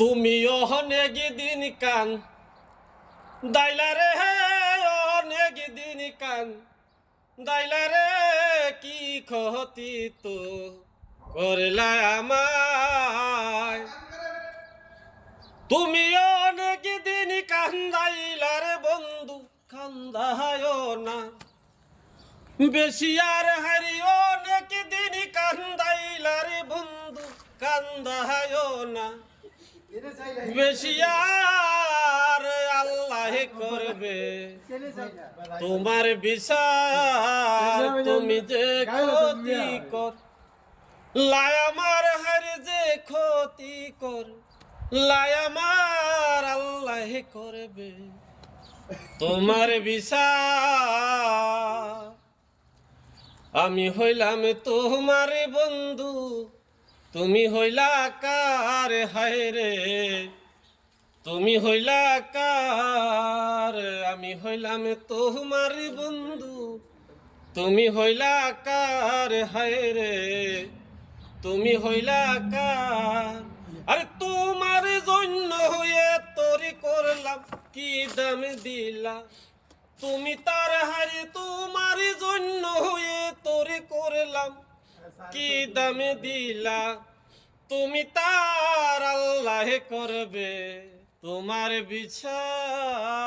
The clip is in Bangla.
তুমিও অনেক দিন কান দাইলা রে, অনেক দিন কান দাইলা রে, কি ক্ষতি তো করলা আমায়। তুমিও অনেক দিন কান্দাইলা রে বন্ধু, কান্দায় না বেশি আর হারি। অনেক দিন কান্দাইলা রে বন্ধু, কান্দায় না বেশি আর। আল্লাহ করবে তোমার বিচার, তুমি যে ক্ষতি কর লাই আমার, হারে যে ক্ষতি কর লাই আমার, আল্লাহ করবে তোমার বিচার। আমি হইলাম তোমার বন্ধু, তুমি হইলা কার হায় রে, তুমি হইলা কার। আমি হইলাম তোমার বন্ধু, তুমি হইলা কার হায় রে, তুমি হইলা কার। আরে তোমার জন্য হয়ে তরি করলাম, কি দাম দিলা তুমি তার হারে। তোমার জন্য হয়ে তরি করলাম, কি দাম দিলা তুমি তার। আল্লাহ করবে তোমার বিচার।